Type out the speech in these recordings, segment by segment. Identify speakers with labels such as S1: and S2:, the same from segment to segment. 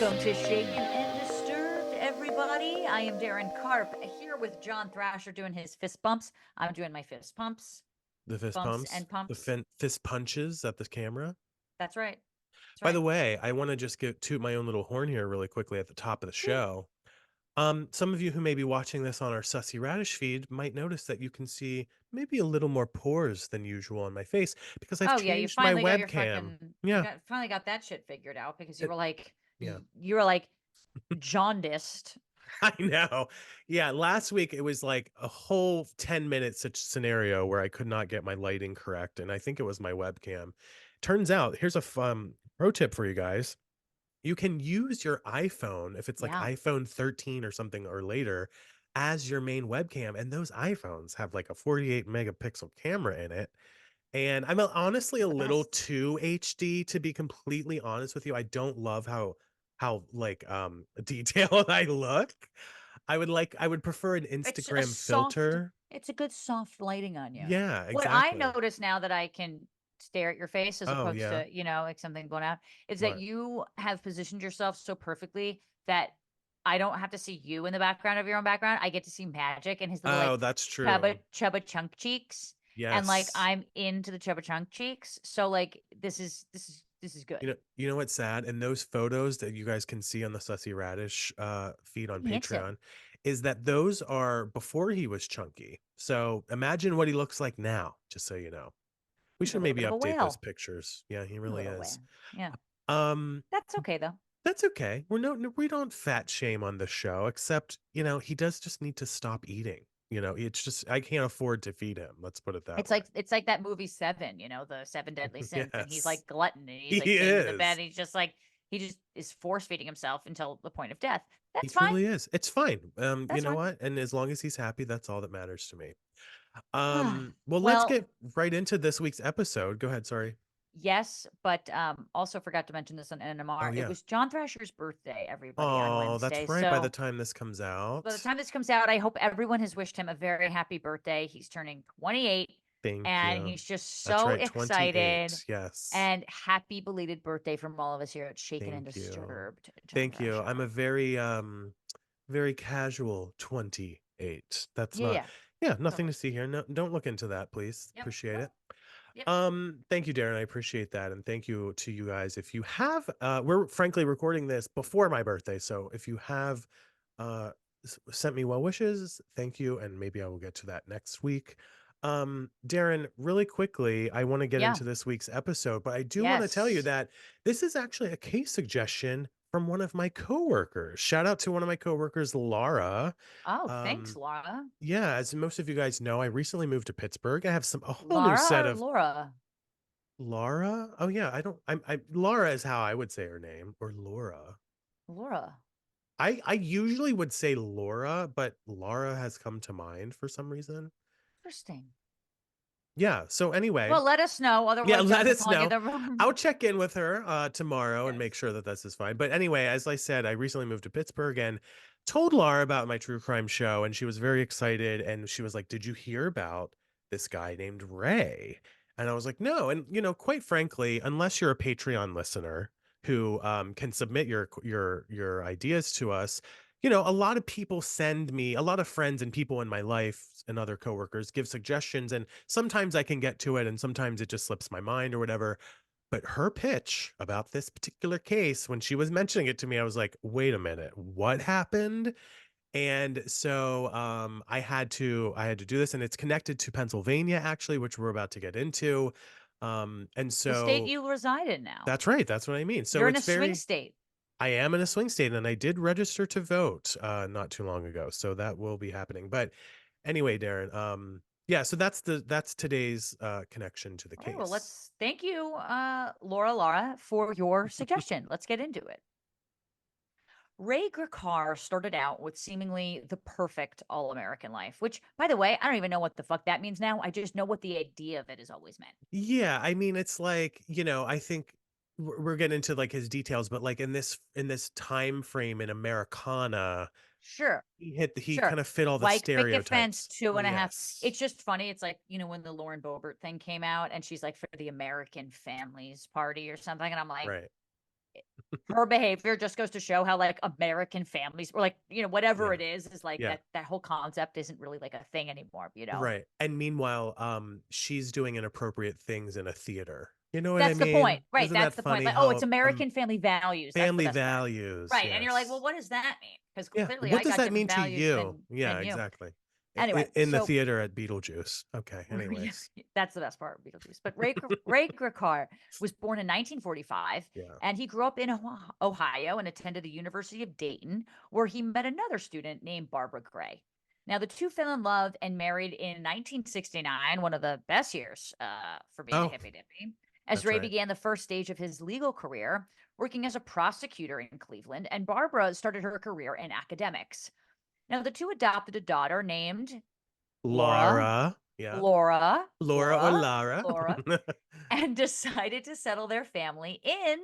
S1: Welcome to Shaken and Disturbed, everybody. I am Daryn Carp here with John Thrasher doing his fist bumps. I'm doing my fist pumps,
S2: The fist
S1: bumps
S2: pumps,
S1: and pumps.
S2: fist punches at the camera.
S1: That's right. That's
S2: By
S1: right.
S2: the way, I want to just get toot my own little horn here really quickly at the top of the
S1: Tweet.
S2: show. Some of you who may be watching this on our Sussy Radish feed might notice that you can see maybe a little more pores than usual on my face because I've
S1: Oh yeah, you
S2: changed my
S1: finally got your
S2: webcam.
S1: fucking
S2: Yeah,
S1: finally got that shit figured out because you
S2: it,
S1: were like
S2: yeah,
S1: you were like jaundiced.
S2: I know. Yeah, last week it was like a whole 10 minute such scenario where I could not get my lighting correct, and I think it was my webcam. Turns out, here's a fun pro tip for you guys. You can use your iPhone if it's like
S1: Yeah.
S2: iPhone 13 or something or later as your main webcam. And those iPhones have like a 48 megapixel camera in it. And I'm honestly a
S1: The
S2: little
S1: best.
S2: too HD to be completely honest with you. I don't love how like detailed I look. I would prefer an
S1: It's a
S2: Instagram
S1: soft
S2: filter.
S1: it's a good soft lighting on you.
S2: Yeah,
S1: What I
S2: exactly.
S1: notice now that I can stare at your face as
S2: Oh
S1: opposed
S2: yeah.
S1: to, like something going out, is that
S2: What?
S1: you have positioned yourself so perfectly that I don't have to see you in the background of your own background. I get to see Magic and his little
S2: Oh,
S1: like
S2: that's
S1: chubba
S2: true.
S1: chubba chunk cheeks. And like
S2: Yes.
S1: I'm into the chubba chunk cheeks. So like this is good.
S2: You know what's sad? And those photos that you guys can see on the Sussy Radish feed on
S1: Handsome.
S2: Patreon is that those are before he was chunky. So imagine what he looks like now, just so you know. We
S1: He's a
S2: should
S1: little
S2: maybe
S1: bit of a
S2: update those
S1: whale.
S2: pictures. Yeah, he
S1: A
S2: really
S1: little
S2: is.
S1: whale. Yeah.
S2: Um,
S1: That's okay though.
S2: that's okay. We don't fat shame on the show, except, he does just need to stop eating. It's just I can't afford to feed him. Let's put it that way.
S1: It's like that movie Seven, the Seven Deadly Sins, and he's
S2: Yes.
S1: like glutton, and he's
S2: He
S1: like chained to the bed.
S2: is.
S1: And he's just like he just is force feeding himself until the point of death.
S2: He
S1: That's fine.
S2: truly is. It's fine. You
S1: That's
S2: know
S1: fine.
S2: what? And as long as he's happy, that's all that matters to me. Well, let's
S1: Well,
S2: get right into this week's episode. Go ahead, sorry.
S1: yes, but also forgot to mention this on
S2: Oh
S1: NMR. It
S2: yeah.
S1: was John Thrasher's birthday, everybody, on
S2: Oh,
S1: Wednesday.
S2: that's right. By the
S1: So
S2: time this comes
S1: by the
S2: out.
S1: time this comes out, I hope everyone has wished him a very happy birthday. He's turning 28
S2: Thank
S1: and
S2: you.
S1: he's just
S2: That's
S1: so
S2: right,
S1: excited.
S2: 28. Yes.
S1: And happy belated birthday from all of us here at Shaken and
S2: Thank you.
S1: Disturbed, John
S2: Thank you. I'm a
S1: Thrasher.
S2: very casual 28. That's
S1: Yeah,
S2: not
S1: yeah,
S2: yeah, nothing
S1: totally.
S2: to see here. No, don't look into that, please.
S1: Yep.
S2: Appreciate
S1: Nope.
S2: it.
S1: Yep.
S2: Thank you, Daryn. I appreciate that. And thank you to you guys. If you have, we're frankly recording this before my birthday. So if you have uh sent me well wishes, thank you. And maybe I will get to that next week. Daryn, really quickly, I want to get
S1: Yeah.
S2: into this week's episode, but I do want to tell you
S1: Yes.
S2: that this is actually a case suggestion from one of my coworkers. Shout out to one of my coworkers, Laura.
S1: Oh, thanks,
S2: Um,
S1: Laura.
S2: yeah, as most of you guys know, I recently moved to Pittsburgh. I have a whole new
S1: Laura
S2: set
S1: or
S2: of
S1: Laura?
S2: Laura? Oh yeah, I don't I Laura is how I would say her name, or Laura.
S1: Laura.
S2: I usually would say Laura, but Laura has come to mind for some reason.
S1: Interesting.
S2: Yeah, so anyway,
S1: Well, let us know.
S2: yeah,
S1: Otherwise,
S2: let
S1: we're
S2: us
S1: calling you
S2: know.
S1: the wrong.
S2: I'll check in with her tomorrow and make
S1: Yes.
S2: sure that this is fine. But anyway, as I said, I recently moved to Pittsburgh and told Laura about my true crime show, and she was very excited. And she was like, "Did you hear about this guy named Ray?" And I was like, "No." And quite frankly, unless you're a Patreon listener who can submit your ideas to us, a lot of people send me, a lot of friends and people in my life and other coworkers give suggestions, and sometimes I can get to it, and sometimes it just slips my mind or whatever. But her pitch about this particular case, when she was mentioning it to me, I was like, wait a minute, what happened? And so I had to do this, and it's connected to Pennsylvania, actually, which we're about to get into. And
S1: The state
S2: so
S1: you reside in now.
S2: that's right, that's what I mean. So
S1: You're in
S2: it's
S1: a swing
S2: very
S1: state.
S2: I am in a swing state, and I did register to vote not too long ago, so that will be happening. But anyway, Daryn, yeah, so that's today's connection to the
S1: All right. Well,
S2: case.
S1: let's thank you, Laura, for your suggestion. Let's get into it. Ray Gricar started out with seemingly the perfect all American life, which, by the way, I don't even know what the fuck that means now. I just know what the idea of it has always meant.
S2: Yeah, I mean, it's like, I think we're getting into like his details, but like in this time frame in Americana,
S1: Sure.
S2: he
S1: Sure.
S2: kind of fit all the
S1: Like picket fence,
S2: stereotypes.
S1: 2.5.
S2: Yes.
S1: It's just funny. It's like, when the Lauren Boebert thing came out and she's like for the American Families Party or something. And I'm like,
S2: Right.
S1: her behavior just goes to show how like American families or like, whatever
S2: Yeah.
S1: it is like
S2: Yeah.
S1: that whole concept isn't really like a thing anymore.
S2: Right. And meanwhile, she's doing inappropriate things in a theater. You know what I
S1: That's the point.
S2: mean?
S1: Right.
S2: Isn't
S1: That's
S2: that
S1: the point.
S2: funny
S1: Like, oh, it's
S2: how
S1: American family values. That's the
S2: family
S1: best part.
S2: values,
S1: Right. And you're like, well,
S2: yes.
S1: what does that mean? Because
S2: Yeah.
S1: clearly
S2: What
S1: I
S2: does
S1: got
S2: that
S1: different
S2: mean to
S1: values
S2: you?
S1: than
S2: Yeah,
S1: you.
S2: exactly.
S1: Anyway,
S2: In the
S1: so
S2: theater at Beetlejuice. Okay,
S1: yeah,
S2: anyways.
S1: that's the best part of Beetlejuice. But Ray Gricar was born in 1945,
S2: Yeah.
S1: and he grew up in Ohio and attended the University of Dayton, where he met another student named Barbara Gray. Now, the two fell in love and married in 1969, one of the best years for being a
S2: Oh,
S1: hippy dippy, as
S2: that's
S1: Ray
S2: right.
S1: began the first stage of his legal career, working as a prosecutor in Cleveland, and Barbara started her career in academics. Now, the two adopted a daughter named Laura,
S2: Laura. Yeah.
S1: Laura,
S2: Laura or
S1: Laura,
S2: Lara.
S1: Laura, and decided to settle their family in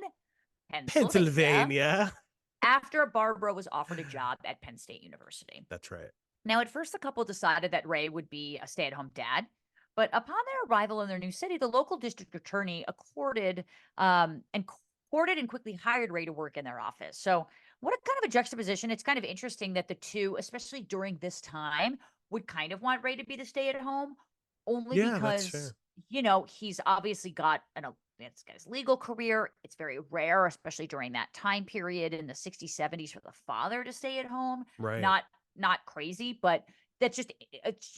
S1: Pennsylvania
S2: Pennsylvania.
S1: after Barbara was offered a job at Penn State University.
S2: That's right.
S1: Now, at first, the couple decided that Ray would be a stay at home dad. But upon their arrival in their new city, the local district attorney and courted and quickly hired Ray to work in their office. So, what a kind of a juxtaposition. It's kind of interesting that the two, especially during this time, would kind of want Ray to be the stay at home, only
S2: Yeah, that's
S1: because,
S2: fair.
S1: he's obviously got it's got his legal career. It's very rare, especially during that time period in the 60s, 70s, for the father to stay at home.
S2: Right.
S1: Not crazy, but that's just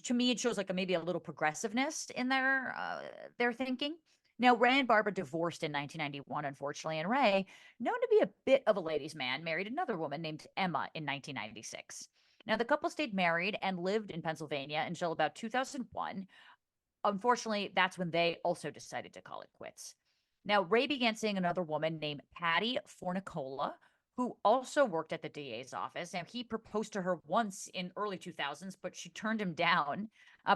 S1: to me it shows like maybe a little progressiveness in their thinking. Now, Ray and Barbara divorced in 1991, unfortunately, and Ray, known to be a bit of a ladies' man, married another woman named Emma in 1996. Now, the couple stayed married and lived in Pennsylvania until about 2001. Unfortunately, that's when they also decided to call it quits. Now, Ray began seeing another woman named Patty Fornicola, who also worked at the DA's office. And he proposed to her once in early 2000s, but she turned him down,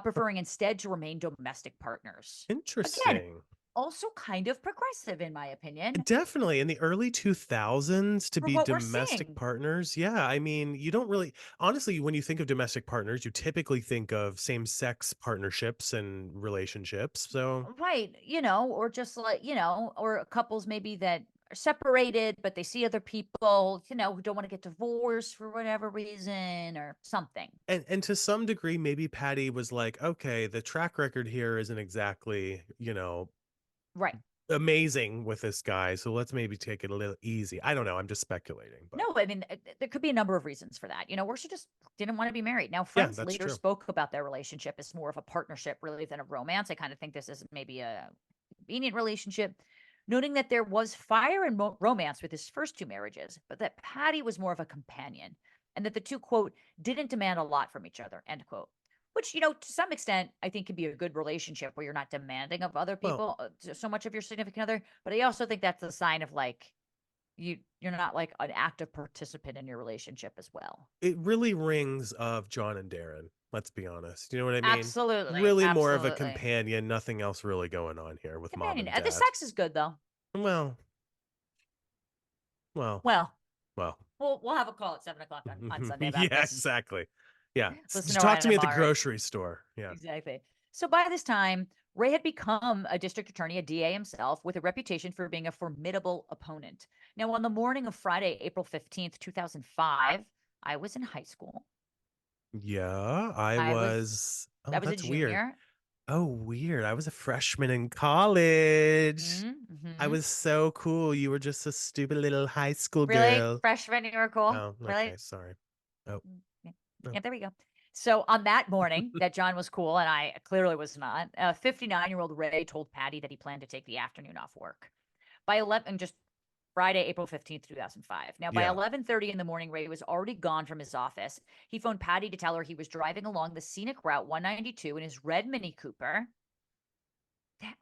S1: preferring instead to remain domestic partners. Again,
S2: Interesting.
S1: also kind of progressive, in my opinion,
S2: Definitely in the early 2000s to
S1: for
S2: be
S1: what we're
S2: domestic
S1: seeing.
S2: partners. Yeah, I mean, you don't really honestly, when you think of domestic partners, you typically think of same-sex partnerships and relationships. So,
S1: Right, or just like, or couples maybe that are separated, but they see other people, who don't want to get divorced for whatever reason or something.
S2: and to some degree, maybe Patty was like, okay, the track record here isn't exactly,
S1: Right.
S2: amazing with this guy. So let's maybe take it a little easy. I don't know. I'm just speculating, but
S1: No, I mean, there could be a number of reasons for that, or she just didn't want to be married. Now,
S2: yeah,
S1: friends
S2: that's
S1: later
S2: true.
S1: spoke about their relationship as more of a partnership really than a romance. I kind of think this is maybe a convenient relationship, noting that there was fire and romance with his first two marriages, but that Patty was more of a companion and that the two, quote, didn't demand a lot from each other, end quote. Which, to some extent, I think can be a good relationship where you're not demanding of other
S2: Well,
S1: people so much of your significant other. But I also think that's a sign of like, you're not like an active participant in your relationship as well.
S2: it really rings of John and Daryn. Let's be honest. You know what I mean?
S1: Absolutely,
S2: Really more of a
S1: absolutely.
S2: companion, nothing else really going on here with mom
S1: Companion.
S2: and
S1: The
S2: dad.
S1: sex is good though.
S2: Well, well,
S1: Well,
S2: well.
S1: we'll have a call at 7 o'clock on Sunday about
S2: Yeah,
S1: this.
S2: exactly. Yeah.
S1: Listen
S2: Just
S1: to
S2: talk
S1: Ryan
S2: to
S1: and
S2: me at the
S1: Amari.
S2: grocery store. Yeah.
S1: Exactly. So by this time, Ray had become a district attorney, a DA himself, with a reputation for being a formidable opponent. Now, on the morning of Friday, April 15th, 2005, I was in high school.
S2: Yeah, I
S1: I was
S2: was
S1: I
S2: oh,
S1: was a
S2: that's weird.
S1: junior.
S2: Oh, weird. I was a freshman in college. I
S1: Mm-hmm.
S2: was so cool. You were just a stupid little high school
S1: Really?
S2: girl.
S1: Freshman, you were cool?
S2: Oh,
S1: Really?
S2: okay, sorry. Oh,
S1: Yeah.
S2: no.
S1: Yeah, there we go. So on that morning that John was cool and I clearly was not, 59-year-old Ray told Patty that he planned to take the afternoon off work. By 11, just Friday, April 15th, 2005. Now, by
S2: Yeah.
S1: 11:30 in the morning, Ray was already gone from his office. He phoned Patty to tell her he was driving along the scenic Route 192 in his red Mini Cooper.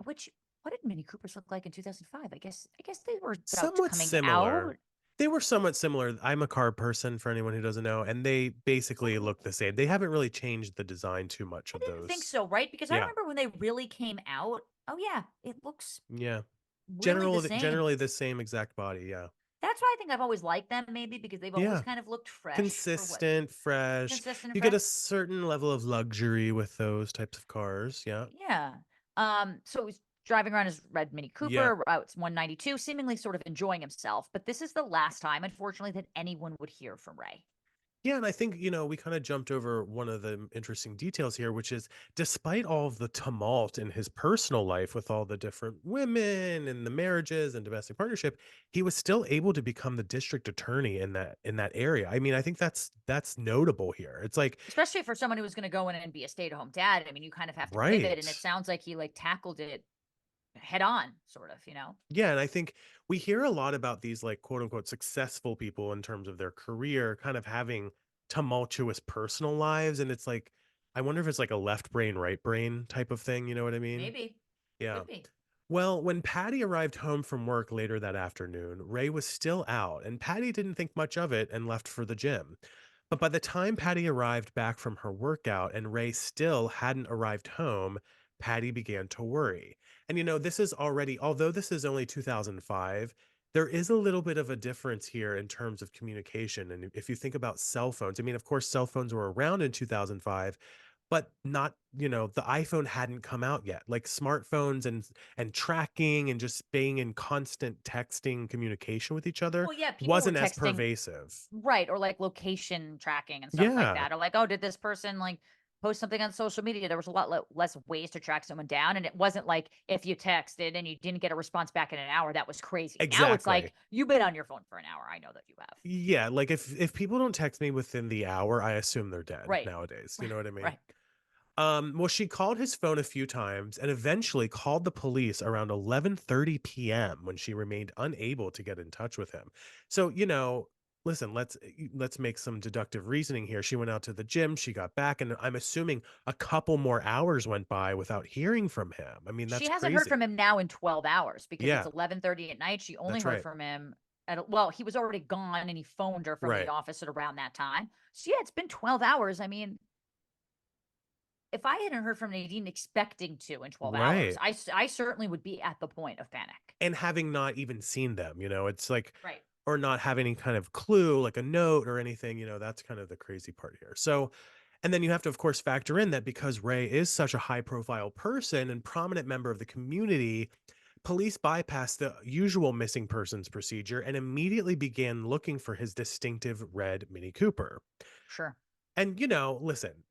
S1: Which what did Mini Coopers look like in 2005? I guess they were about
S2: Somewhat
S1: coming
S2: similar.
S1: out.
S2: They were somewhat similar. I'm a car person for anyone who doesn't know, and they basically look the same. They haven't really changed the design too much
S1: I
S2: of
S1: didn't think
S2: those.
S1: so, right? Because I
S2: Yeah.
S1: remember when they really came out. Oh yeah, it looks
S2: Yeah.
S1: really the same.
S2: Generally the same exact body, yeah.
S1: That's why I think I've always liked them, maybe because they've always
S2: Yeah.
S1: kind of looked fresh for what
S2: Consistent, fresh.
S1: consistent and
S2: You get
S1: fresh.
S2: a certain level of luxury with those types of cars, yeah.
S1: Yeah. So it was driving around his red Mini
S2: Yep.
S1: Cooper, Route 192, seemingly sort of enjoying himself. But this is the last time, unfortunately, that anyone would hear from Ray.
S2: Yeah, and I think, we kind of jumped over one of the interesting details here, which is despite all of the tumult in his personal life with all the different women and the marriages and domestic partnership, he was still able to become the district attorney in that area. I mean, I think that's notable here. It's like,
S1: Especially for someone who was going to go in and be a stay-at-home dad. I mean, you kind of have to pivot, and it
S2: right.
S1: sounds like he like tackled it head on, sort of.
S2: Yeah, and I think we hear a lot about these like quote unquote successful people in terms of their career kind of having tumultuous personal lives. And it's like, I wonder if it's like a left brain, right brain type of thing. You know what I mean?
S1: Maybe.
S2: Yeah.
S1: Could be.
S2: Well, when Patty arrived home from work later that afternoon, Ray was still out, and Patty didn't think much of it and left for the gym. But by the time Patty arrived back from her workout and Ray still hadn't arrived home, Patty began to worry. And this is already, although this is only 2005, there is a little bit of a difference here in terms of communication. And if you think about cell phones, I mean, of course, cell phones were around in 2005, but not, the iPhone hadn't come out yet. Like smartphones and tracking and just being in constant texting communication with each other
S1: Well, yeah, people were
S2: wasn't as
S1: texting,
S2: pervasive.
S1: right, or like location tracking and stuff like
S2: Yeah,
S1: that. Or like, oh, did this person like post something on social media? There was a lot less ways to track someone down. And it wasn't like if you texted and you didn't get a response back in an hour, that was crazy. Now it's
S2: exactly.
S1: like, you've been on your phone for an hour. I know that you have.
S2: Yeah, like if people don't text me within the hour, I assume they're dead
S1: Right.
S2: nowadays. You know what I mean?
S1: Right.
S2: Well, she called his phone a few times and eventually called the police around 11:30 p.m. when she remained unable to get in touch with him. So, listen, let's make some deductive reasoning here. She went out to the gym, she got back, and I'm assuming a couple more hours went by without hearing from him. I mean,
S1: She
S2: that's
S1: hasn't heard
S2: crazy.
S1: from him now in 12 hours because it's
S2: Yeah,
S1: 11:30 at night. She only
S2: that's
S1: heard
S2: right.
S1: from him well, he was already gone and he phoned her from the
S2: Right.
S1: office at around that time. So yeah, it's been 12 hours. I mean, if I hadn't heard from Nadine expecting to in 12 hours,
S2: Right.
S1: I certainly would be at the point of panic.
S2: And having not even seen them, it's like,
S1: Right.
S2: or not having any kind of clue, like a note or anything, that's kind of the crazy part here. So, and then you have to, of course, factor in that because Ray is such a high profile person and prominent member of the community, police bypassed the usual missing persons procedure and immediately began looking for his distinctive red Mini Cooper.
S1: Sure.
S2: And, listen,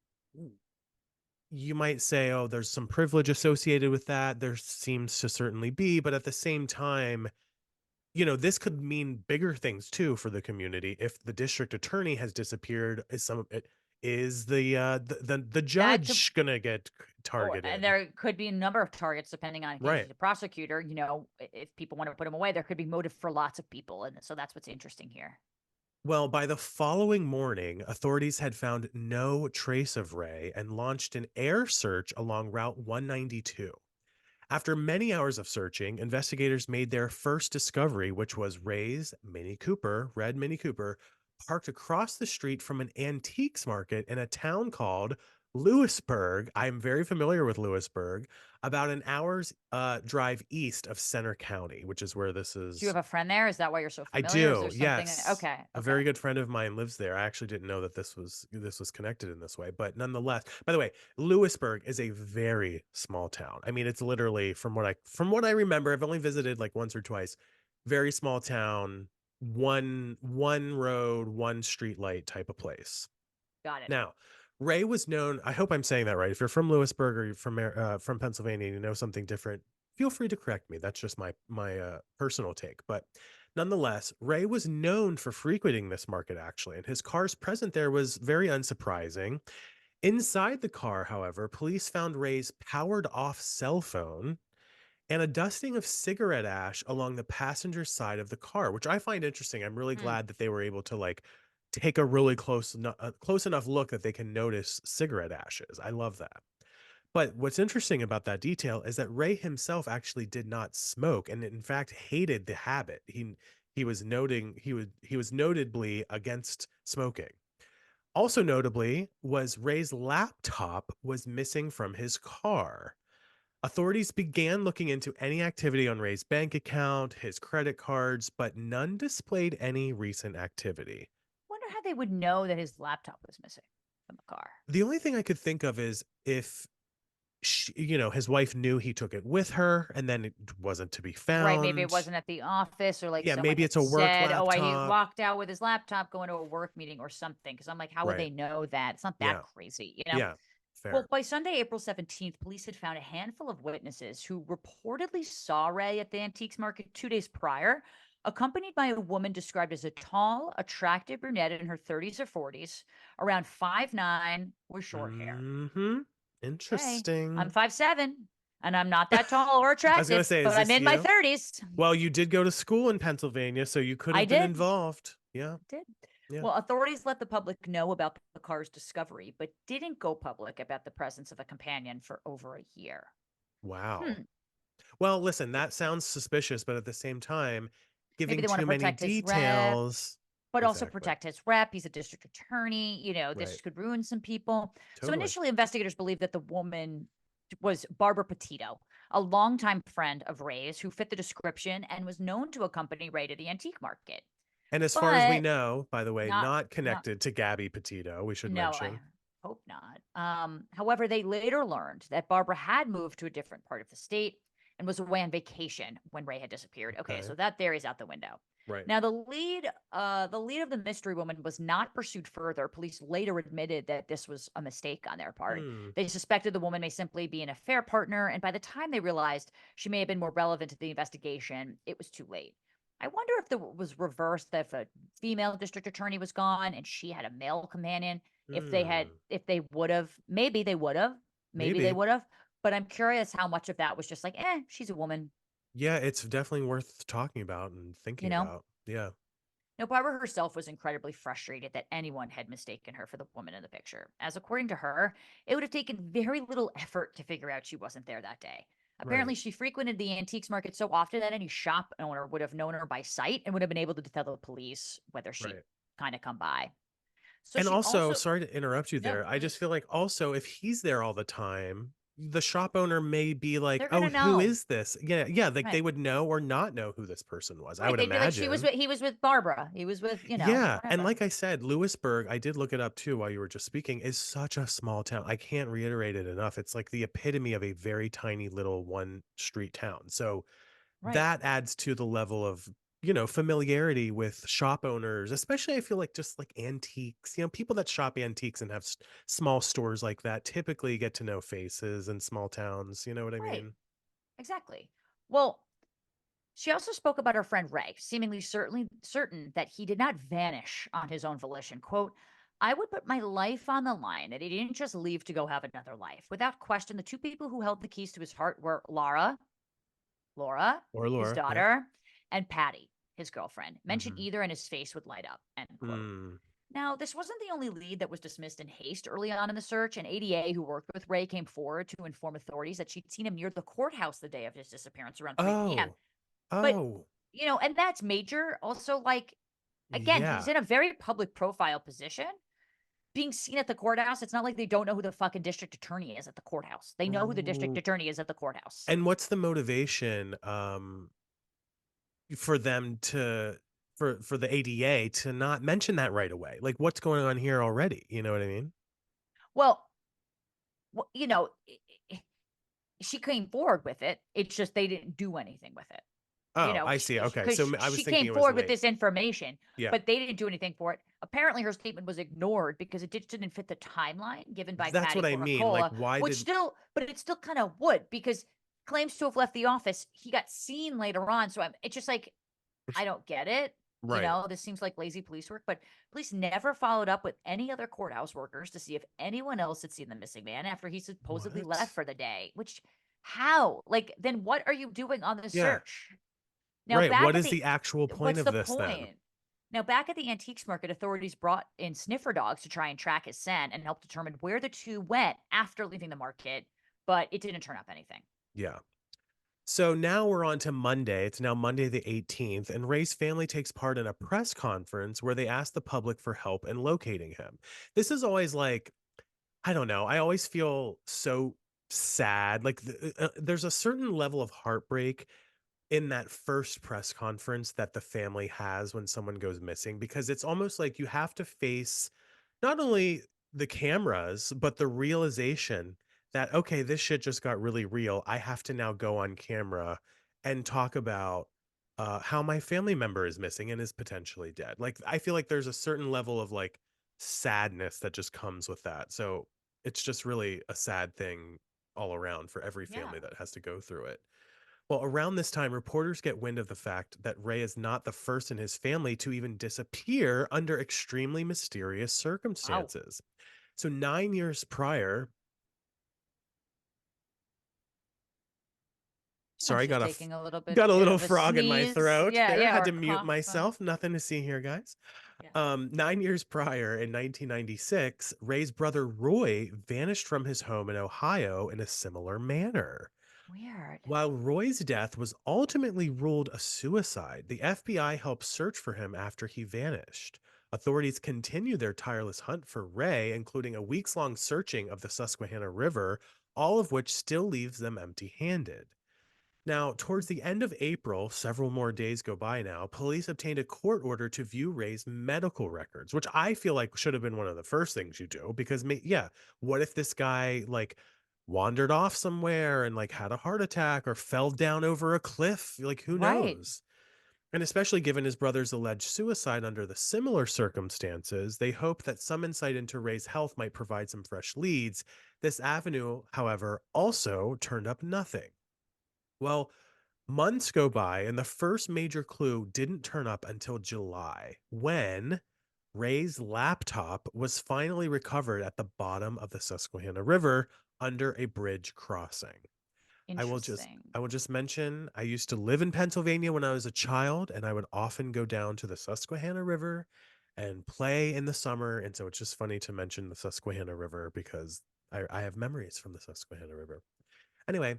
S2: you might say, oh, there's some privilege associated with that. There seems to certainly be. But at the same time, this could mean bigger things too for the community. If the district attorney has disappeared, is the
S1: That could
S2: judge gonna get
S1: and
S2: targeted?
S1: there could be a number of targets depending on again,
S2: Right.
S1: he's a prosecutor, if people want to put him away, there could be motive for lots of people. And so that's what's interesting here.
S2: Well, by the following morning, authorities had found no trace of Ray and launched an air search along Route 192. After many hours of searching, investigators made their first discovery, which was Ray's Mini Cooper, red Mini Cooper, parked across the street from an antiques market in a town called Lewisburg. I'm very familiar with Lewisburg, about an hour's drive east of Center County, which is where this
S1: Do you
S2: is.
S1: have a friend there? Is that why you're so
S2: I
S1: familiar? Is there
S2: do,
S1: something?
S2: yes.
S1: Okay.
S2: A
S1: Okay.
S2: very good friend of mine lives there. I actually didn't know that this was connected in this way, but nonetheless. By the way, Lewisburg is a very small town. I mean, it's literally from what I remember, I've only visited like once or twice. Very small town, one road, one street light type of place.
S1: Got it.
S2: Now, Ray was known, I hope I'm saying that right. If you're from Lewisburg or you're from Pennsylvania and you know something different, feel free to correct me. That's just my personal take. But nonetheless, Ray was known for frequenting this market actually, and his car's presence there was very unsurprising. Inside the car, however, police found Ray's powered off cell phone and a dusting of cigarette ash along the passenger side of the car, which I find interesting. I'm really
S1: Hmm.
S2: glad that they were able to like take a really close enough look that they can notice cigarette ashes. I love that. But what's interesting about that detail is that Ray himself actually did not smoke and in fact hated the habit. He was notably against smoking. Also notably was Ray's laptop was missing from his car. Authorities began looking into any activity on Ray's bank account, his credit cards, but none displayed any recent activity.
S1: Wonder how they would know that his laptop was missing from the car.
S2: The only thing I could think of is if his wife knew he took it with her, and then it wasn't to be
S1: Right, maybe it
S2: found.
S1: wasn't at the office or, like,
S2: Yeah,
S1: someone
S2: maybe
S1: had
S2: it's a work
S1: said, "Oh, he
S2: laptop.
S1: walked out with his laptop going to a work meeting," or something. Because 'cause I'm like, "How would
S2: Right.
S1: they know that?" It's not that
S2: Yeah.
S1: crazy,
S2: Yeah.
S1: Well,
S2: Fair.
S1: by Sunday, April 17th, police had found a handful of witnesses who reportedly saw Ray at the antiques market 2 days prior, accompanied by a woman described as a tall, attractive brunette in her 30s or 40s, around 5'9", with short hair.
S2: Mhm.
S1: Okay, I'm
S2: Interesting.
S1: 5'7", and I'm not that tall or
S2: I was gonna
S1: attractive,
S2: say, is
S1: but I'm
S2: this
S1: in my
S2: you?
S1: 30s.
S2: Well, you did go to school in Pennsylvania, so you could
S1: I
S2: have been
S1: did.
S2: involved. Yeah.
S1: Did.
S2: Yeah.
S1: Well, authorities let the public know about the car's discovery, but didn't go public about the presence of a companion for over a year.
S2: Wow.
S1: Hmm.
S2: Well, listen, that sounds suspicious, but at the same time,
S1: Maybe
S2: giving
S1: they want to
S2: too many
S1: protect his rep,
S2: details.
S1: but also
S2: Exactly.
S1: protect his rep. He's a district attorney.
S2: Right.
S1: This could ruin some people. So
S2: Totally.
S1: initially, investigators believed that the woman was Barbara Petito, a longtime friend of Ray's who fit the description and was known to accompany Ray to the antique market.
S2: And as far as we
S1: But
S2: know, by the way,
S1: not,
S2: not
S1: not
S2: connected to Gabby Petito, we should
S1: No, I
S2: mention.
S1: hope not. However, they later learned that Barbara had moved to a different part of the state and was away on vacation when Ray had disappeared. Okay,
S2: Okay.
S1: so that theory's out the window.
S2: Right.
S1: Now, the lead of the mystery woman was not pursued further. Police later admitted that this was a mistake on their part.
S2: Hmm.
S1: They suspected the woman may simply be an affair partner, and by the time they realized she may have been more relevant to the investigation, it was too late. I wonder if was reversed, that if a female district attorney was gone and she had a male companion,
S2: Hmm.
S1: if they would've, maybe they
S2: Maybe.
S1: would've, but I'm curious how much of that was just like, she's a woman,
S2: Yeah, it's definitely worth talking about and
S1: you
S2: thinking
S1: know?
S2: about. Yeah.
S1: Now, Barbara herself was incredibly frustrated that anyone had mistaken her for the woman in the picture, as according to her, it would have taken very little effort to figure out she wasn't there that day. Apparently,
S2: Right.
S1: she frequented the antiques market so often that any shop owner would have known her by sight and would have been able to tell the police whether she'd
S2: Right.
S1: kind of come by. So
S2: And
S1: she
S2: also,
S1: also,
S2: sorry to interrupt you
S1: no,
S2: there. I just
S1: please,
S2: feel like also if he's there all the time, the shop owner may be like,
S1: they're
S2: "Oh,
S1: gonna
S2: who
S1: know.
S2: is this?" Yeah, yeah, like they
S1: Right.
S2: would know or not know who this person was. I
S1: Right.
S2: would
S1: They'd be like,
S2: imagine.
S1: he was with Barbara. He was with,
S2: Yeah, and
S1: whatever.
S2: like I said, Lewisburg, I did look it up too while you were just speaking, is such a small town. I can't reiterate it enough. It's like the epitome of a very tiny little one street town. So
S1: Right.
S2: that adds to the level of, familiarity with shop owners, especially I feel like just like antiques, people that shop antiques and have small stores like that typically get to know faces in small towns. You know what I
S1: Right.
S2: mean?
S1: Exactly. Well, she also spoke about her friend Ray, seemingly certainly certain that he did not vanish on his own volition. Quote, I would put my life on the line that he didn't just leave to go have another life. Without question, the two people who held the keys to his heart were Laura,
S2: Or
S1: his
S2: Laura. Yep.
S1: daughter, and Patty, his girlfriend. Mention
S2: Hmm.
S1: either and his face would light up. End quote.
S2: Hmm.
S1: Now, this wasn't the only lead that was dismissed in haste early on in the search. An ADA who worked with Ray came forward to inform authorities that she'd seen him near the courthouse the day of his disappearance around 3 p.m.
S2: Oh,
S1: But,
S2: oh,
S1: and that's major. Also, like, again, he's
S2: yeah.
S1: in a very public profile position. Being seen at the courthouse, it's not like they don't know who the fucking district attorney is at the courthouse. They know who the district
S2: R-
S1: attorney is at the courthouse.
S2: And what's the motivation for them for the ADA to not mention that right away? Like what's going on here already? You know what I mean?
S1: Well, she came forward with it. It's just they didn't do anything with it.
S2: Oh, I see. Okay.
S1: Because
S2: So I was
S1: she
S2: thinking
S1: came
S2: it was
S1: forward with
S2: late.
S1: this information,
S2: Yeah.
S1: but they didn't do anything for it. Apparently, her statement was ignored because it just didn't fit the timeline given by
S2: That's
S1: Patty
S2: what I mean. Like
S1: Coca-Cola,
S2: why did
S1: but it still kind of would because claims to have left the office. He got seen later on, so it's just like I don't get it.
S2: right.
S1: This seems like lazy police work, but police never followed up with any other courthouse workers to see if anyone else had seen the missing man after he supposedly left
S2: What?
S1: for the day. How? Like, then what are you doing on the
S2: Yeah.
S1: search? Now,
S2: Right. What is the actual point
S1: what's
S2: of
S1: the
S2: this then?
S1: point? Now, back at the antiques market, authorities brought in sniffer dogs to try and track his scent and help determine where the two went after leaving the market, but it didn't turn up anything.
S2: Yeah. So now we're on to Monday. It's now Monday the 18th, and Ray's family takes part in a press conference where they ask the public for help in locating him. This is always like, I don't know. I always feel so sad. Like there's a certain level of heartbreak in that first press conference that the family has when someone goes missing because it's almost like you have to face not only the cameras but the realization that, okay, this shit just got really real. I have to now go on camera and talk about how my family member is missing and is potentially dead. Like, I feel like there's a certain level of like sadness that just comes with that. So it's just really a sad thing all around for every
S1: Yeah.
S2: family that has to go through it. Well, around this time, reporters get wind of the fact that Ray is not the first in his family to even disappear under extremely mysterious
S1: Wow.
S2: circumstances. So 9 years prior,
S1: I was
S2: sorry,
S1: just taking a little bit
S2: got a little
S1: of a
S2: frog in my
S1: sneeze.
S2: throat
S1: Yeah,
S2: there.
S1: yeah,
S2: Had
S1: or
S2: to mute
S1: cough.
S2: myself. Nothing to see here, guys.
S1: Yeah.
S2: 9 years prior, in 1996, Ray's brother Roy vanished from his home in Ohio in a similar manner.
S1: Weird.
S2: While Roy's death was ultimately ruled a suicide, the FBI helped search for him after he vanished. Authorities continued their tireless hunt for Ray, including a weeks long searching of the Susquehanna River, all of which still leaves them empty handed. Now, towards the end of April, several more days go by now, police obtained a court order to view Ray's medical records, which I feel like should have been one of the first things you do because, yeah, what if this guy like wandered off somewhere and like had a heart attack or fell down over a cliff? Like, who
S1: Right.
S2: knows? And especially given his brother's alleged suicide under the similar circumstances, they hope that some insight into Ray's health might provide some fresh leads. This avenue, however, also turned up nothing. Well, months go by, and the first major clue didn't turn up until July when Ray's laptop was finally recovered at the bottom of the Susquehanna River under a bridge crossing. I will just
S1: Interesting.
S2: I will just mention I used to live in Pennsylvania when I was a child, and I would often go down to the Susquehanna River and play in the summer. And so it's just funny to mention the Susquehanna River because I have memories from the Susquehanna River. Anyway,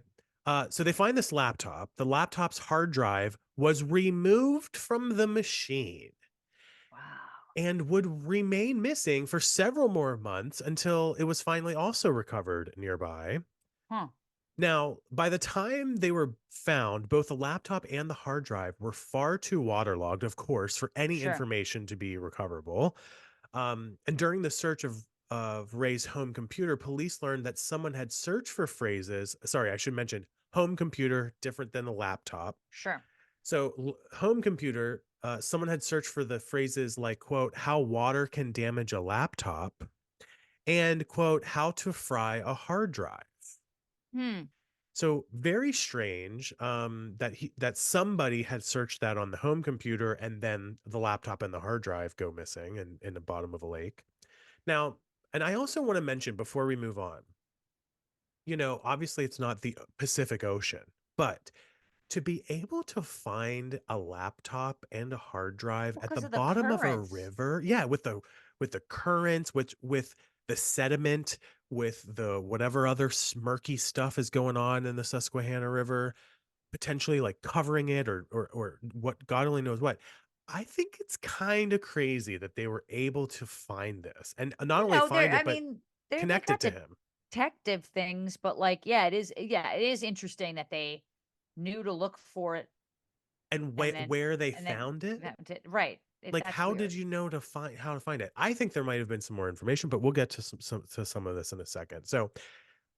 S2: so they find this laptop. The laptop's hard drive was removed from the machine
S1: Wow.
S2: and would remain missing for several more months until it was finally also recovered nearby.
S1: Huh.
S2: Now, by the time they were found, both the laptop and the hard drive were far too waterlogged, of course, for any
S1: Sure.
S2: information to be recoverable. And during the search of Ray's home computer, police learned that someone had searched for phrases. Sorry, I should mention home computer, different than the laptop.
S1: Sure.
S2: So, home computer, someone had searched for the phrases like, quote, how water can damage a laptop, and, quote, how to fry a hard drive.
S1: Hmm.
S2: So very strange that somebody had searched that on the home computer and then the laptop and the hard drive go missing and in the bottom of a lake. Now, and I also want to mention before we move on, obviously it's not the Pacific Ocean, but to be able to find a laptop and a hard drive
S1: Well,
S2: at the
S1: because of the
S2: bottom of a
S1: currents.
S2: river, yeah, with the currents, with the sediment, with the whatever other murky stuff is going on in the Susquehanna River, potentially like covering it or what God only knows what. I think it's kind of crazy that they were able to find this and not only
S1: There
S2: find
S1: I
S2: it, but
S1: mean, they've
S2: connect it
S1: got
S2: to him.
S1: detective things, but, like, yeah, it is interesting that they knew to look for it
S2: And
S1: and then
S2: where they
S1: and then
S2: found it.
S1: found it. Right.
S2: Like,
S1: That's
S2: how did
S1: weird.
S2: you know to find how to find it? I think there might have been some more information, but we'll get to some of this in a second. So,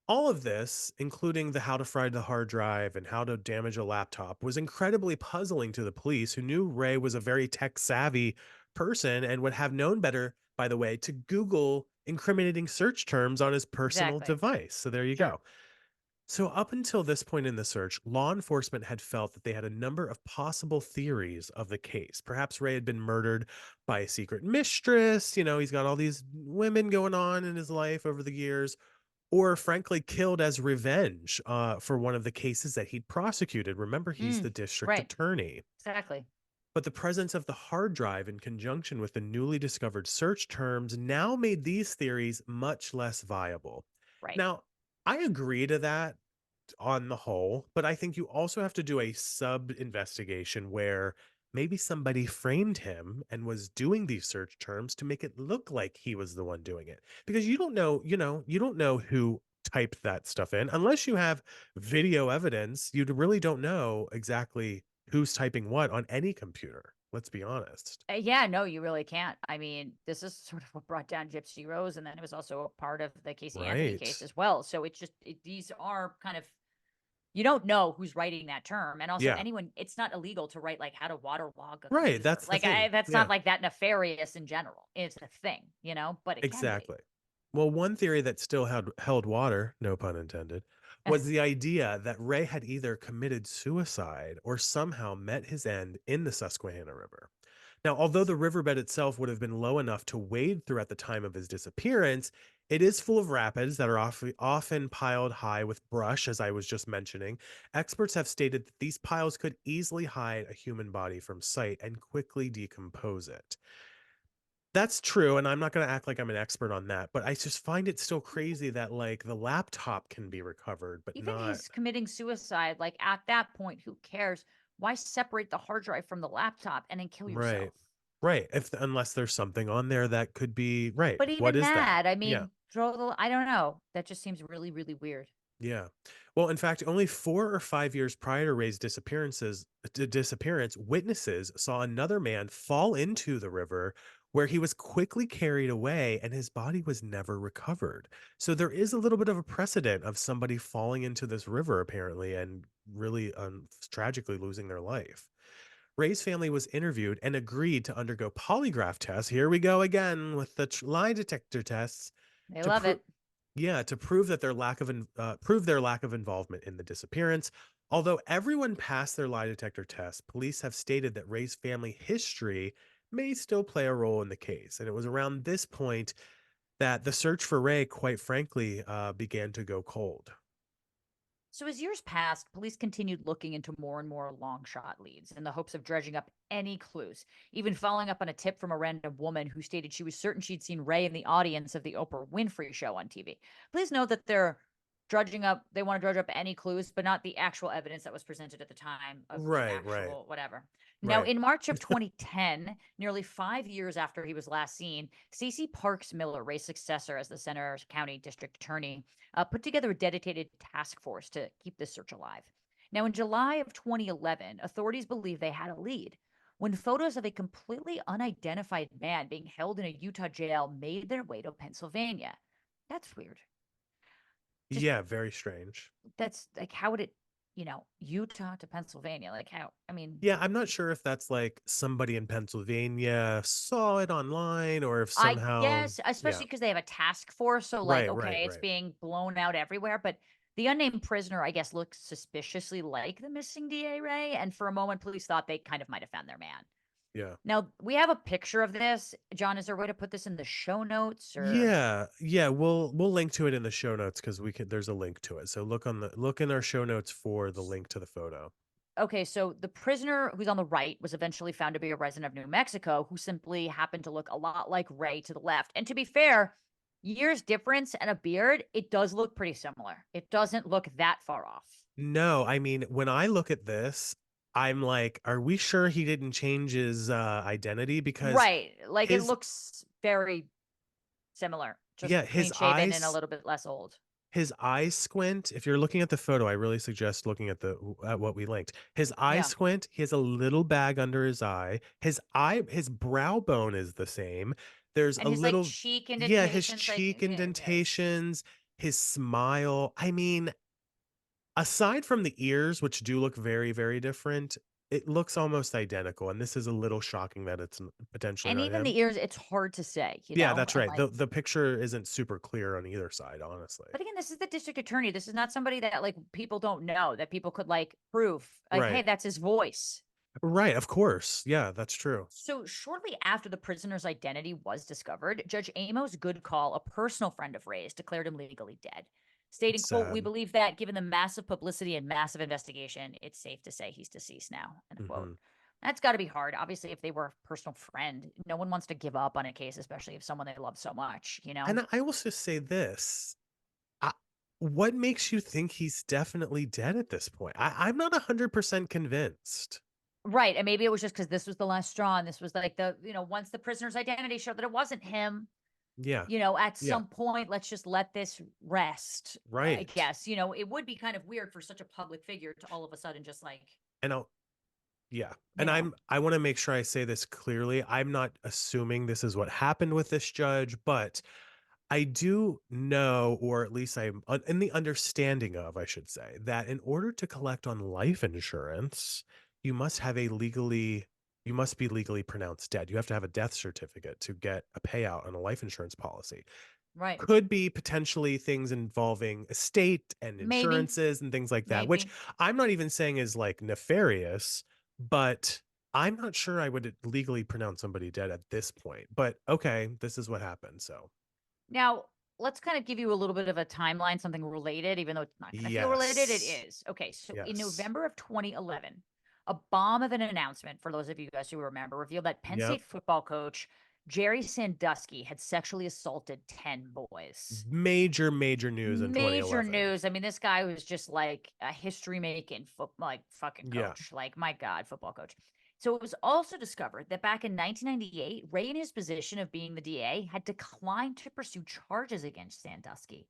S2: all of this, including the how to fry the hard drive and how to damage a laptop, was incredibly puzzling to the police, who knew Ray was a very tech savvy person and would have known better, by the way, to Google incriminating search terms on his personal
S1: Exactly.
S2: device. So there you
S1: Sure.
S2: go. So, up until this point in the search, law enforcement had felt that they had a number of possible theories of the case. Perhaps Ray had been murdered by a secret mistress. He's got all these women going on in his life over the years, or frankly, killed as revenge for one of the cases that he'd prosecuted. Remember, he's the
S1: Mm.
S2: district
S1: Right.
S2: attorney.
S1: Exactly.
S2: But the presence of the hard drive in conjunction with the newly discovered search terms now made these theories much less viable.
S1: Right.
S2: Now, I agree to that on the whole, but I think you also have to do a sub investigation where maybe somebody framed him and was doing these search terms to make it look like he was the one doing it. Because you don't know who typed that stuff in unless you have video evidence. You really don't know exactly who's typing what on any computer. Let's be honest.
S1: Yeah, no, you really can't. I mean, this is sort of what brought down Gypsy Rose, and then it was also a part of the Casey Anthony case
S2: Right.
S1: as well. So it's just these are kind of you don't know who's writing that term, and also
S2: Yeah.
S1: anyone. It's not illegal to write like how to waterlog a
S2: Right.
S1: computer.
S2: That's the
S1: Like
S2: thing.
S1: that's
S2: Yeah.
S1: not like that nefarious in general. It's a thing, but it can be.
S2: Exactly. Well, one theory that still held water, no pun intended, was the idea that Ray had either committed suicide or somehow met his end in the Susquehanna River. Now, although the riverbed itself would have been low enough to wade through at the time of his disappearance, it is full of rapids that are often piled high with brush, as I was just mentioning. Experts have stated that these piles could easily hide a human body from sight and quickly decompose it. That's true, and I'm not gonna act like I'm an expert on that, but I just find it still crazy that, like, the laptop can be recovered, but
S1: Even
S2: not.
S1: his committing suicide, like at that point, who cares? Why separate the hard drive from the laptop and then kill
S2: Right.
S1: yourself?
S2: Right, unless there's something on there that could be right,
S1: But
S2: what
S1: even
S2: is that?
S1: that, I
S2: Yeah.
S1: mean, I don't know. That just seems really, really weird.
S2: Yeah. Well, in fact, only 4 or 5 years prior to Ray's disappearance, witnesses saw another man fall into the river where he was quickly carried away and his body was never recovered. So there is a little bit of a precedent of somebody falling into this river apparently and really tragically losing their life. Ray's family was interviewed and agreed to undergo polygraph tests. Here we go again with the lie detector tests
S1: They
S2: to
S1: love
S2: prove
S1: it.
S2: yeah, to prove that prove their lack of involvement in the disappearance. Although everyone passed their lie detector test, police have stated that Ray's family history may still play a role in the case. And it was around this point that the search for Ray, quite frankly, began to go cold.
S1: So, as years passed, police continued looking into more and more long shot leads in the hopes of dredging up any clues, even following up on a tip from a random woman who stated she was certain she'd seen Ray in the audience of the Oprah Winfrey show on TV. Please note that they want to dredge up any clues, but not the actual evidence that was presented at the time of the
S2: Right, right,
S1: actual whatever. Now,
S2: right.
S1: in March of 2010, nearly 5 years after he was last seen, Stacey Parks Miller, Ray's successor as the Center County District Attorney, put together a dedicated task force to keep this search alive. Now, in July of 2011, authorities believe they had a lead when photos of a completely unidentified man being held in a Utah jail made their way to Pennsylvania. That's weird. Just
S2: Yeah, very strange.
S1: that's like, how would it, Utah to Pennsylvania? Like, how? I mean,
S2: Yeah, I'm not sure if that's like somebody in Pennsylvania saw it online or if
S1: I
S2: somehow,
S1: guess,
S2: yeah.
S1: especially because they have a task force. So, like,
S2: Right, right,
S1: okay, it's
S2: right.
S1: being blown out everywhere. But the unnamed prisoner, I guess, looks suspiciously like the missing DA Ray. And for a moment, police thought they kind of might have found their man.
S2: Yeah.
S1: Now, we have a picture of this. John, is there a way to put this in the show notes or?
S2: Yeah, yeah, we'll link to it in the show notes because we can there's a link to it. So look in our show notes for the link to the photo.
S1: Okay, so the prisoner who's on the right was eventually found to be a resident of New Mexico who simply happened to look a lot like Ray to the left. And to be fair, years difference and a beard, it does look pretty similar. It doesn't look that far off.
S2: No, I mean, when I look at this, I'm like, are we sure he didn't change his identity? Because
S1: Right. Like it
S2: his
S1: looks very similar, just
S2: yeah,
S1: clean shaven and a little bit less old.
S2: his eyes squint. If you're looking at the photo, I really suggest looking at the at what we linked. His eyes
S1: Yeah.
S2: squint. He has a little bag under his eye. His brow bone is the same. There's
S1: And
S2: a
S1: his like
S2: little,
S1: cheek
S2: yeah, his
S1: indentations, like
S2: cheek
S1: yeah, yes.
S2: indentations, his smile. I mean, aside from the ears, which do look very, very different, it looks almost identical. And this is a little shocking that it's potentially
S1: And
S2: not
S1: even
S2: him.
S1: the ears, it's hard to say,
S2: Yeah, that's
S1: and
S2: right.
S1: like
S2: The picture isn't super clear on either side, honestly.
S1: but again, this is the district attorney. This is not somebody that like people don't know that people could like prove like, hey,
S2: Right.
S1: that's his voice.
S2: Right, of course. Yeah, that's true.
S1: So shortly after the prisoner's identity was discovered, Judge Amos Goodcall, a personal friend of Ray's, declared him legally dead, stating,
S2: It's
S1: quote, "We
S2: sad.
S1: believe that given the massive publicity and massive investigation, it's safe to say he's deceased now." End quote.
S2: Mhm.
S1: That's got to be hard. Obviously, if they were a personal friend, no one wants to give up on a case, especially if someone they love so much.
S2: And I will just say this. I, what makes you think he's definitely dead at this point? I'm not 100% convinced.
S1: Right. And maybe it was just because this was the last straw. And this was like once the prisoner's identity showed that it wasn't him,
S2: Yeah.
S1: at
S2: Yeah.
S1: some point, let's just let this rest. I
S2: Right.
S1: guess, it would be kind of weird for such a public figure to all of a sudden just like,
S2: And I'll Yeah.
S1: you
S2: And
S1: know.
S2: I want to make sure I say this clearly. I'm not assuming this is what happened with this judge, but I do know, or at least I'm in the understanding of, I should say, that in order to collect on life insurance, you must have you must be legally pronounced dead. You have to have a death certificate to get a payout on a life insurance policy.
S1: Right.
S2: Could be potentially things involving estate and
S1: Maybe,
S2: insurances and things like that, which
S1: maybe.
S2: I'm not even saying is like nefarious, but I'm not sure I would legally pronounce somebody dead at this point. But okay, this is what happened. So,
S1: Now, let's kind of give you a little bit of a timeline, something related, even though it's not going to feel related. It
S2: yes.
S1: is. Okay. So in
S2: Yes.
S1: November of 2011, a bomb of an announcement, for those of you guys who remember, revealed that Penn
S2: Yep.
S1: State football coach Jerry Sandusky had sexually assaulted 10 boys.
S2: Major, major news in
S1: Major
S2: 2011.
S1: news. I mean, this guy was just like a history making like fucking
S2: Yeah.
S1: coach. Like, my God, football coach. So it was also discovered that back in 1998, Ray, in his position of being the DA, had declined to pursue charges against Sandusky.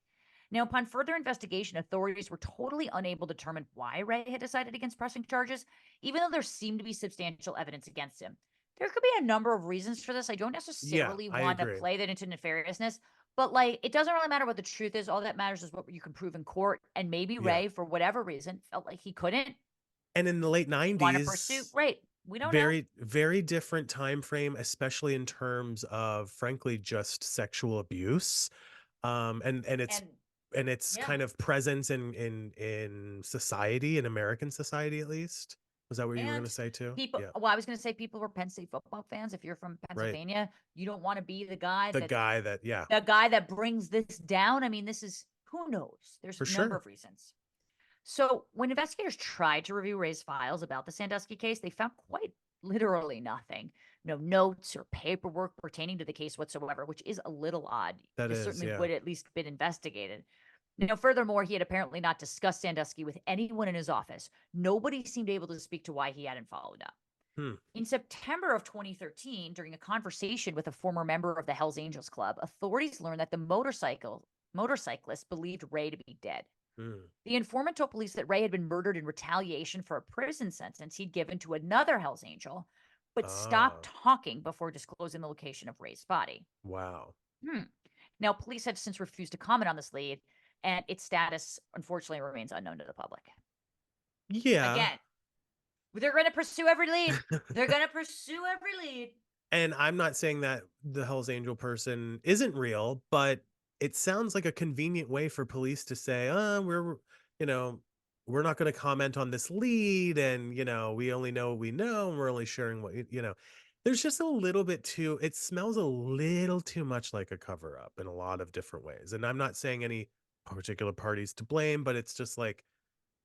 S1: Now, upon further investigation, authorities were totally unable to determine why Ray had decided against pressing charges, even though there seemed to be substantial evidence against him. There could be a number of reasons for this. I don't
S2: Yeah,
S1: necessarily
S2: I
S1: want to
S2: agree.
S1: play that into nefariousness, but like, it doesn't really matter what the truth is. All that matters is what you can prove in court. And maybe
S2: Yeah.
S1: Ray, for whatever reason, felt like he couldn't
S2: And in the late
S1: want to pursue.
S2: 90s,
S1: Right. We don't know.
S2: very, very different time frame, especially in terms of frankly just sexual abuse. And
S1: And
S2: its
S1: yeah.
S2: kind of presence in society, in American society at least. Was that what you were gonna
S1: And
S2: say too?
S1: people,
S2: Yeah.
S1: well, I was going to say people were Penn State football fans. If you're from
S2: Right.
S1: Pennsylvania, you don't want to be the guy
S2: The
S1: that
S2: guy that, yeah,
S1: brings this down. I mean, this is, who knows? There's
S2: for
S1: a number
S2: sure.
S1: of reasons. So, when investigators tried to review Ray's files about the Sandusky case, they found quite literally nothing. No notes or paperwork pertaining to the case whatsoever, which is a little odd.
S2: That
S1: This
S2: is,
S1: certainly
S2: yeah.
S1: would at least been investigated. Furthermore, he had apparently not discussed Sandusky with anyone in his office. Nobody seemed able to speak to why he hadn't followed up.
S2: Hmm.
S1: In September of 2013, during a conversation with a former member of the Hells Angels Club, authorities learned that the motorcyclist believed Ray to be dead.
S2: Hmm.
S1: The informant told police that Ray had been murdered in retaliation for a prison sentence he'd given to another Hells Angel, but stopped
S2: Ah,
S1: talking before disclosing the location of Ray's body.
S2: wow.
S1: Hmm. Now, police have since refused to comment on this lead, and its status, unfortunately, remains unknown to the public.
S2: Yeah.
S1: Again, they're going to pursue every lead. They're going to pursue every lead.
S2: And I'm not saying that the Hell's Angel person isn't real, but it sounds like a convenient way for police to say, you know, we're not going to comment on this lead. And, we only know what we know. And we're only sharing what, there's just a little bit too, it smells a little too much like a cover up in a lot of different ways. And I'm not saying any particular parties to blame, but it's just like,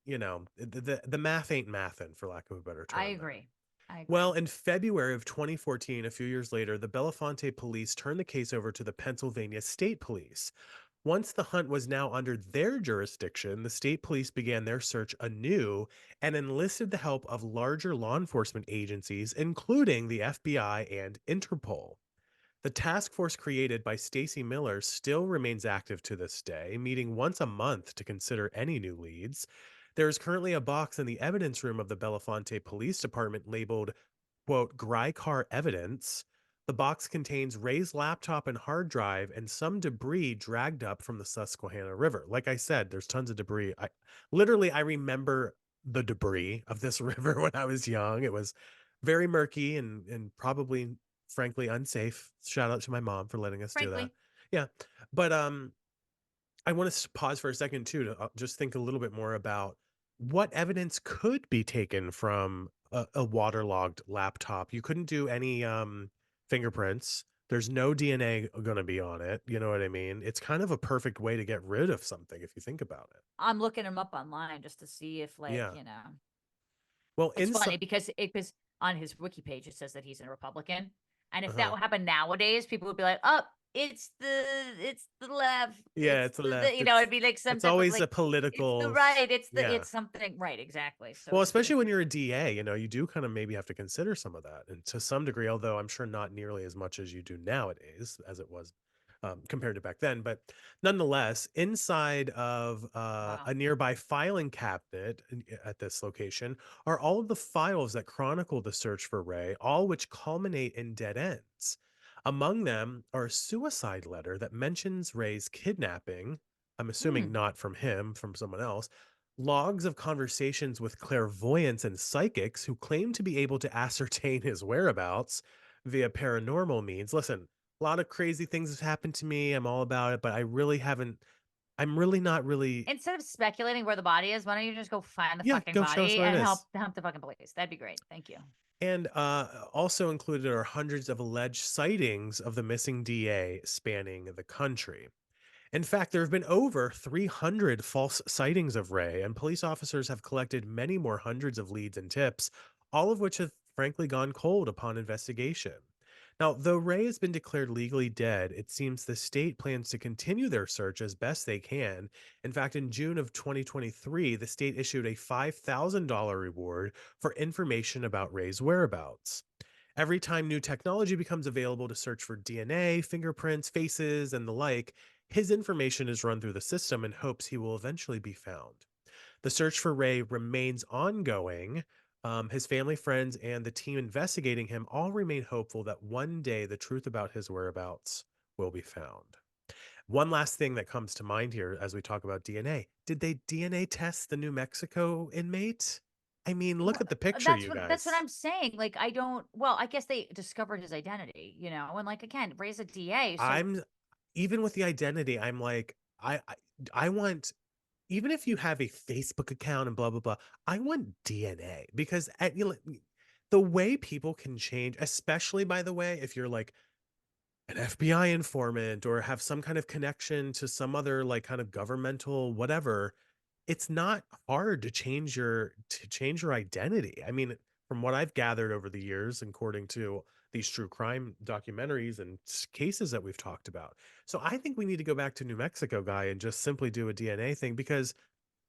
S2: the math ain't mathin', for lack of a better
S1: I
S2: term there.
S1: agree. I
S2: Well,
S1: agree.
S2: in February of 2014, a few years later, the Belafonte police turned the case over to the Pennsylvania State Police. Once the hunt was now under their jurisdiction, the state police began their search anew and enlisted the help of larger law enforcement agencies, including the FBI and Interpol. The task force created by Stacy Miller still remains active to this day, meeting once a month to consider any new leads. There is currently a box in the evidence room of the Belafonte Police Department labeled, quote, Gricar evidence. The box contains Ray's laptop and hard drive and some debris dragged up from the Susquehanna River. Like I said, there's tons of debris. I remember the debris of this river when I was young. It was very murky and probably frankly unsafe. Shout out to my mom for letting us do that.
S1: Frankly,
S2: Yeah. But I want to pause for a second too to just think a little bit more about what evidence could be taken from a waterlogged laptop. You couldn't do any fingerprints. There's no DNA going to be on it. You know what I mean? It's kind of a perfect way to get rid of something if you think about it.
S1: I'm looking him up online just to see if, like,
S2: Yeah. Well,
S1: it's
S2: inside.
S1: funny because on his wiki page it says that he's a Republican, and if that
S2: Uh-huh.
S1: would happen nowadays, people would be like, "Oh, it's the left,
S2: Yeah,
S1: it's
S2: it's the
S1: the,"
S2: left.
S1: it'd be like some
S2: It's
S1: type of
S2: always
S1: like,
S2: a
S1: it's the
S2: political.
S1: right,
S2: Yeah.
S1: it's something right, exactly. So
S2: Well,
S1: it's
S2: especially when you're a DA, you do kind of maybe have to consider some of that, and to some degree, although I'm sure not nearly as much as you do nowadays as it was compared to back then. But nonetheless, inside of
S1: Wow.
S2: a nearby filing cabinet at this location are all of the files that chronicle the search for Ray, all which culminate in dead ends. Among them are a suicide letter that mentions Ray's kidnapping. I'm assuming
S1: Hmm.
S2: not from him, from someone else. Logs of conversations with clairvoyants and psychics who claim to be able to ascertain his whereabouts via paranormal means. Listen, a lot of crazy things have happened to me. I'm all about it, but I really haven't. I'm really not really.
S1: Instead of speculating where the body is, why don't you just go find the
S2: Yeah,
S1: fucking
S2: go show us
S1: body
S2: where it
S1: and
S2: is.
S1: help the fucking police? That'd be great. Thank you.
S2: And also included are hundreds of alleged sightings of the missing DA spanning the country. In fact, there have been over 300 false sightings of Ray, and police officers have collected many more hundreds of leads and tips, all of which have frankly gone cold upon investigation. Now, though Ray has been declared legally dead, it seems the state plans to continue their search as best they can. In fact, in June of 2023, the state issued a $5,000 reward for information about Ray's whereabouts. Every time new technology becomes available to search for DNA, fingerprints, faces, and the like, his information is run through the system in hopes he will eventually be found. The search for Ray remains ongoing. His family, friends, and the team investigating him all remain hopeful that one day the truth about his whereabouts will be found. One last thing that comes to mind here as we talk about DNA. Did they DNA test the New Mexico inmate? I mean, look
S1: Well,
S2: at the picture,
S1: that's
S2: you
S1: what
S2: guys.
S1: I'm saying. Like, I don't. Well, I guess they discovered his identity, and like again, raise a DA. So
S2: I'm even with the identity, I'm like, I want, even if you have a Facebook account and blah blah blah, I want DNA because the way people can change, especially by the way, if you're like an FBI informant or have some kind of connection to some other like kind of governmental whatever, it's not hard to change your identity. I mean, from what I've gathered over the years, according to these true crime documentaries and cases that we've talked about. So I think we need to go back to New Mexico guy and just simply do a DNA thing because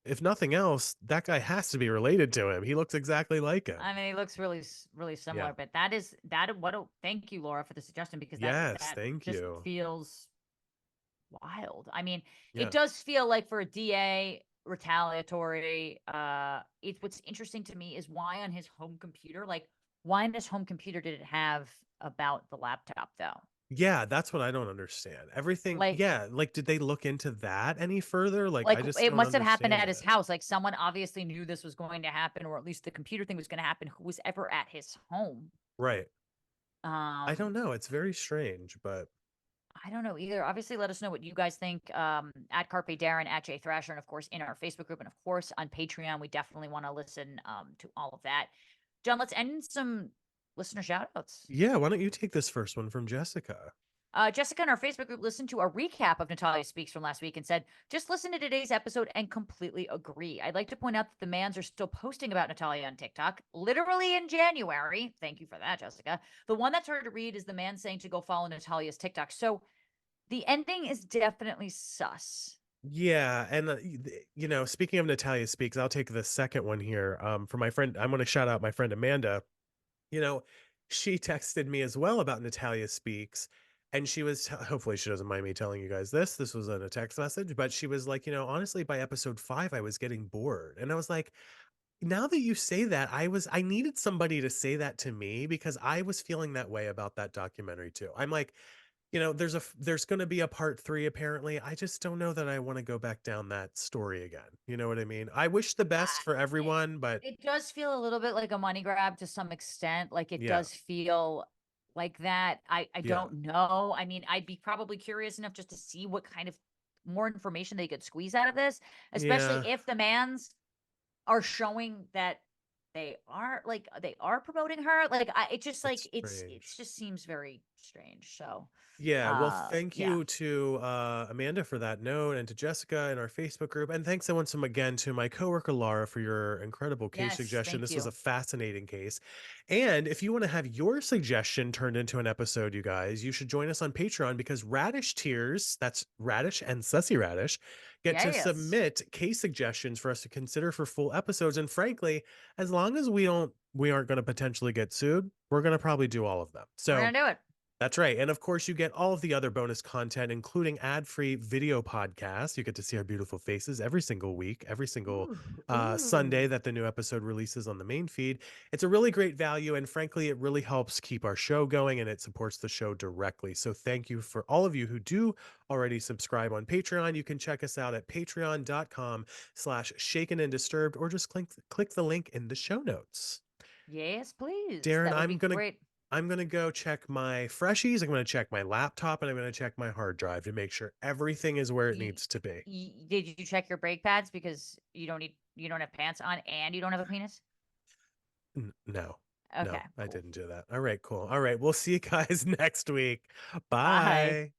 S2: if nothing else, that guy has to be related to him. He looks exactly like him.
S1: I mean, he looks really, really
S2: Yeah.
S1: similar. But that. What? Thank you, Laura, for the suggestion because that
S2: Yes,
S1: that
S2: thank
S1: just
S2: you.
S1: feels wild. I mean, it
S2: Yeah.
S1: does feel like for a DA retaliatory. It's what's interesting to me is why on his home computer, like why on his home computer did it have about the laptop though?
S2: Yeah, that's what I don't understand. Everything,
S1: Like
S2: yeah, like did they look into that any further? Like
S1: like
S2: I just
S1: it
S2: don't
S1: must have happened
S2: understand
S1: at his
S2: it.
S1: house. Like someone obviously knew this was going to happen, or at least the computer thing was going to happen. Who was ever at his home?
S2: Right. I
S1: Um,
S2: don't know. It's very strange, but
S1: I don't know either. Obviously, let us know what you guys think. At Carpe Daryn, at Jay Thrasher, and of course in our Facebook group, and of course on Patreon. We definitely want to listen to all of that. John, let's end some listener shout outs.
S2: yeah, why don't you take this first one from Jessica?
S1: Jessica in our Facebook group listened to a recap of Natalia Speaks from last week and said, just listen to today's episode and completely agree. I'd like to point out that the mans are still posting about Natalia on TikTok, literally in January. Thank you for that, Jessica. The one that's hard to read is the man saying to go follow Natalia's TikTok. So the ending is definitely sus.
S2: Yeah, and speaking of Natalia Speaks, I'll take the second one here. For my friend, I'm going to shout out my friend Amanda. You know, she texted me as well about Natalia Speaks, and she was hopefully she doesn't mind me telling you guys this. This was in a text message, but she was like, honestly, by episode 5, I was getting bored, and I was like, now that you say that, I needed somebody to say that to me because I was feeling that way about that documentary too. I'm like, there's going to be a part 3 apparently. I just don't know that I want to go back down that story again. You know what I mean? I wish the best for
S1: It,
S2: everyone, but
S1: it does feel a little bit like a money grab to some extent. Like it
S2: yeah.
S1: does feel like that. I
S2: Yeah.
S1: don't know. I mean, I'd be probably curious enough just to see what kind of more information they could squeeze out of this, especially
S2: Yeah.
S1: if the mans are showing that they are promoting her. Like it just
S2: It's
S1: like it
S2: strange.
S1: just seems very strange. So
S2: Yeah, well, thank
S1: yeah.
S2: you to Amanda for that note and to Jessica in our Facebook group. And thanks once again to my coworker Laura for your incredible case
S1: Yes,
S2: suggestion.
S1: thank
S2: This was a
S1: you.
S2: fascinating case. And if you want to have your suggestion turned into an episode, you guys, you should join us on Patreon because Radish Tears, that's Radish and Sussy Radish, get to
S1: Yes.
S2: submit case suggestions for us to consider for full episodes. And frankly, as long as we aren't going to potentially get sued, we're going to probably do all of them.
S1: We're
S2: So
S1: gonna do it.
S2: That's right. And of course, you get all of the other bonus content, including ad-free video podcasts. You get to see our beautiful faces every single week, every single Sunday
S1: Ooh.
S2: that the new episode releases on the main feed. It's a really great value. And frankly, it really helps keep our show going and it supports the show directly. So thank you for all of you who do already subscribe on Patreon. You can check us out at patreon.com/shaken and disturbed, or just click the link in the show notes.
S1: Yes, please.
S2: Daryn,
S1: That would be great.
S2: I'm gonna go check my freshies. I'm gonna check my laptop, and I'm gonna check my hard drive to make sure everything is where it
S1: Y-
S2: needs to be.
S1: did you check your brake pads because you don't have pants on and you don't have a penis?
S2: No,
S1: Okay,
S2: no, I
S1: cool.
S2: didn't do that. All right, cool. All right, we'll see you guys next week.
S1: Bye.
S2: Bye.